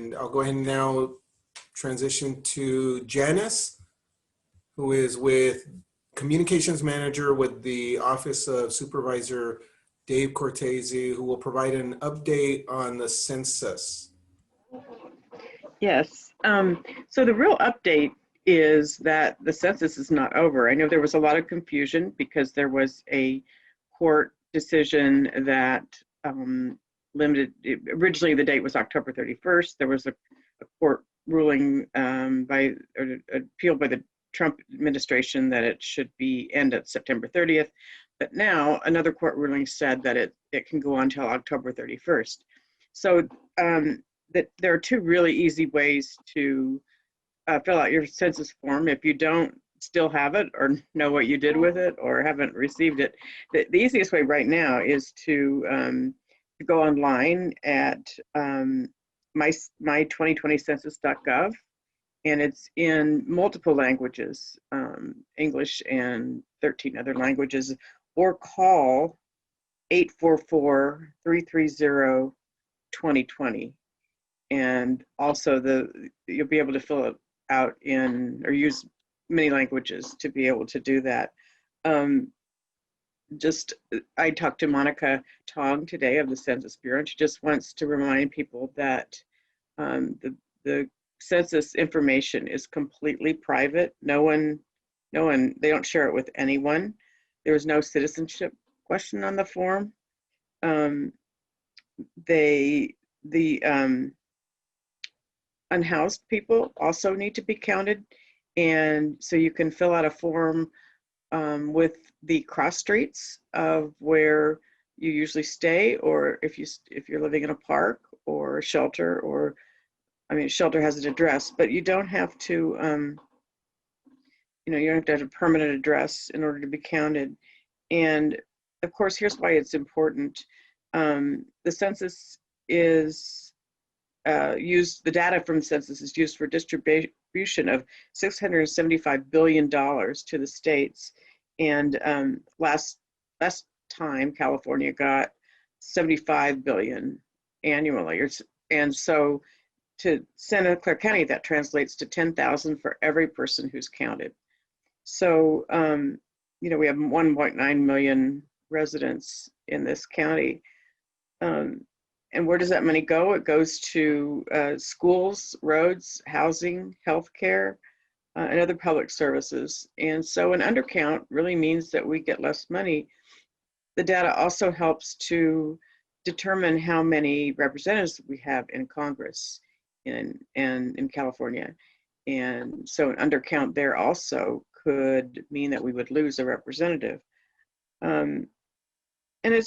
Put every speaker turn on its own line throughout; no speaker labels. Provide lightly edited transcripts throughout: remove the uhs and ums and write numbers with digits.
And I'll go ahead and now transition to Janice, who is with Communications Manager with the Office of Supervisor Dave Cortese, who will provide an update on the census.
Yes. So the real update is that the census is not over. I know there was a lot of confusion because there was a court decision that limited, originally the date was October 31st. There was a court ruling appeal by the Trump administration that it should end at September 30th. But now another court ruling said that it can go on until October 31st. So that there are two really easy ways to fill out your census form if you don't still have it or know what you did with it or haven't received it. The easiest way right now is to go online at my2020census.gov, and it's in multiple languages, English and 13 other languages, or call 844-330-2020. And also you'll be able to fill it out or use many languages to be able to do that. I talked to Monica Tong today of the Census Bureau, and she just wants to remind people that the census information is completely private. They don't share it with anyone. There was no citizenship question on the form. The unhoused people also need to be counted, and so you can fill out a form with the cross streets of where you usually stay, or if you're living in a park or a shelter, or shelter has an address, but you don't have to you don't have to have a permanent address in order to be counted. And of course, here's why it's important. The census is the data from the census is used for distribution of $675 billion to the states. And last time, California got $75 billion annually. And so to Santa Clara County, that translates to 10,000 for every person who's counted. So, we have 1.9 million residents in this county. And where does that money go? It goes to schools, roads, housing, healthcare, and other public services. And so an undercount really means that we get less money. The data also helps to determine how many representatives we have in Congress and in California. And so an undercount there also could mean that we would lose a representative. And I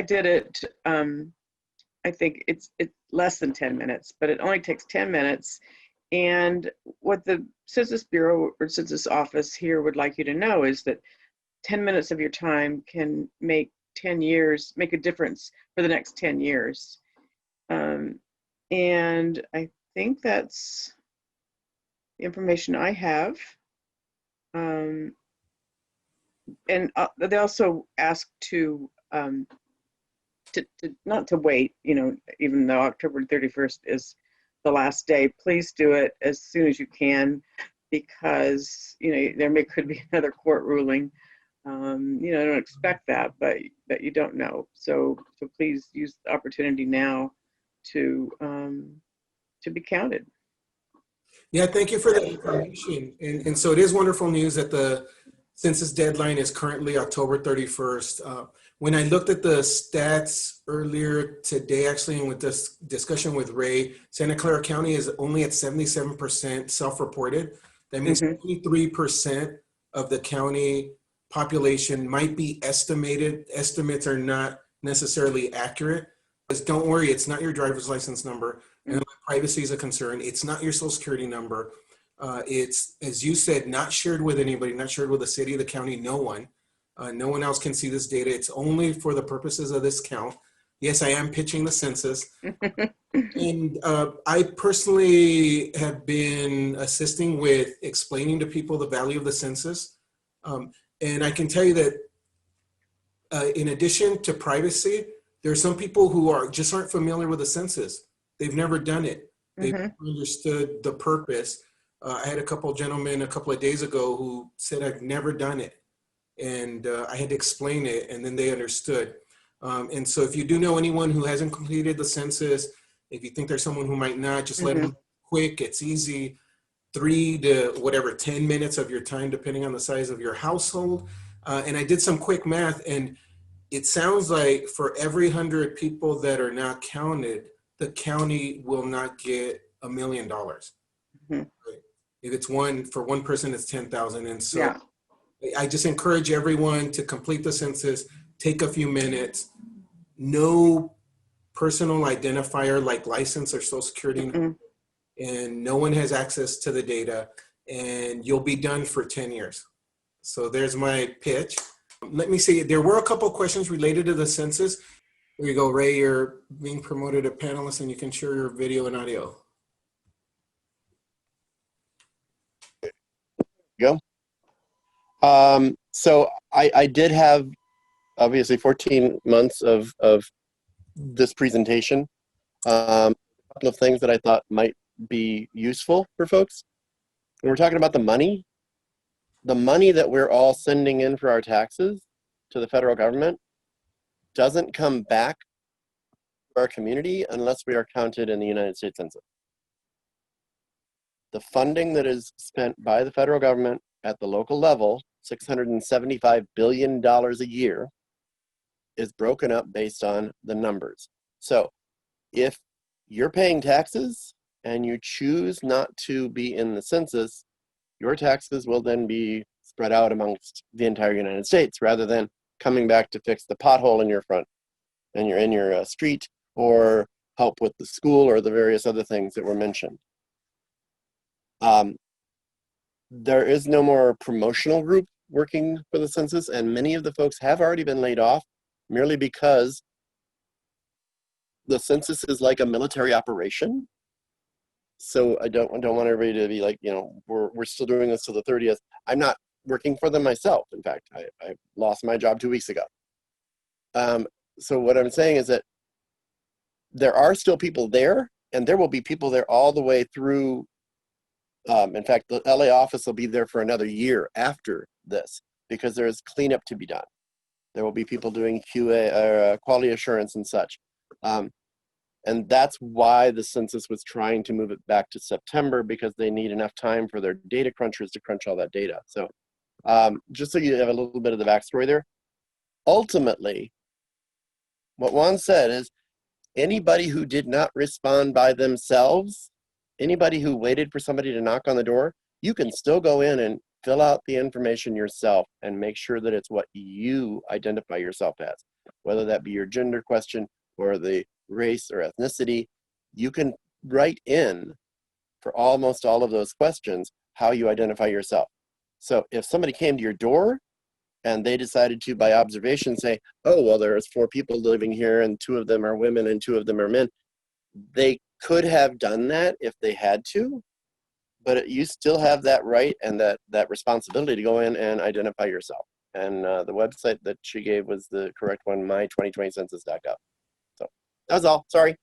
did it, I think it's less than 10 minutes, but it only takes 10 minutes. And what the Census Bureau or Census Office here would like you to know is that 10 minutes of your time can make a difference for the next 10 years. And I think that's the information I have. And they also ask to not to wait, even though October 31st is the last day. Please do it as soon as you can, because there could be another court ruling. I don't expect that, but you don't know. So please use the opportunity now to be counted.
Yeah, thank you for the information. And so it is wonderful news that the census deadline is currently October 31st. When I looked at the stats earlier today, actually, and with this discussion with Ray, Santa Clara County is only at 77% self-reported. That means 23% of the county population might be estimated. Estimates are not necessarily accurate. But don't worry, it's not your driver's license number. And privacy is a concern. It's not your social security number. It's, as you said, not shared with anybody, not shared with the city, the county, no one. No one else can see this data. It's only for the purposes of this count. Yes, I am pitching the census. And I personally have been assisting with explaining to people the value of the census. And I can tell you that in addition to privacy, there are some people who just aren't familiar with the census. they've never done it. They've
Mm-hmm.
never understood the purpose. I had a couple of gentlemen a couple of days ago who said, I've never done it. And I had to explain it, and then they understood. And so if you do know anyone who hasn't completed the census, if you think there's someone who might not, just let
Mm-hmm.
them quick, it's easy. 3 to whatever, 10 minutes of your time, depending on the size of your household. And I did some quick math, and it sounds like for every 100 people that are not counted, the county will not get $1 million.
Mm-hmm.
Right? If it's one, for one person, it's 10,000. And so
Yeah.
I just encourage everyone to complete the census, take a few minutes, no personal identifier like license or social security,
Mm-hmm.
and no one has access to the data, and you'll be done for 10 years. So there's my pitch. Let me see, there were a couple questions related to the census. There you go, Ray, you're being promoted a panelist and you can share your video and audio.
Go. So I did have obviously 14 months of this presentation. A couple of things that I thought might be useful for folks. When we're talking about the money that we're all sending in for our taxes to the federal government doesn't come back to our community unless we are counted in the United States Census. The funding that is spent by the federal government at the local level, $675 billion a year, is broken up based on the numbers. So if you're paying taxes and you choose not to be in the census, your taxes will then be spread out amongst the entire United States rather than coming back to fix the pothole in your front and you're in your street, or help with the school or the various other things that were mentioned. There is no more promotional group working for the census, and many of the folks have already been laid off merely because the census is like a military operation. So I don't want everybody to be like, we're still doing this till the 30th. I'm not working for them myself. In fact, I lost my job 2 weeks ago. So what I'm saying is that there are still people there, and there will be people there all the way through. In fact, the LA office will be there for another year after this because there is cleanup to be done. There will be people doing QA or quality assurance and such. And that's why the census was trying to move it back to September, because they need enough time for their data crunchers to crunch all that data. So just so you have a little bit of the backstory there. Ultimately, what Juan said is anybody who did not respond by themselves, anybody who waited for somebody to knock on the door, you can still go in and fill out the information yourself and make sure that it's what you identify yourself as, whether that be your gender question or the race or ethnicity. You can write in for almost all of those questions how you identify yourself. So if somebody came to your door and they decided to, by observation, say, oh, well, there's 4 people living here and 2 of them are women and 2 of them are men, they could have done that if they had to, but you still have that right and that responsibility to go in and identify yourself. And the website that she gave was the correct one, my2020census.gov. So that was all. Sorry.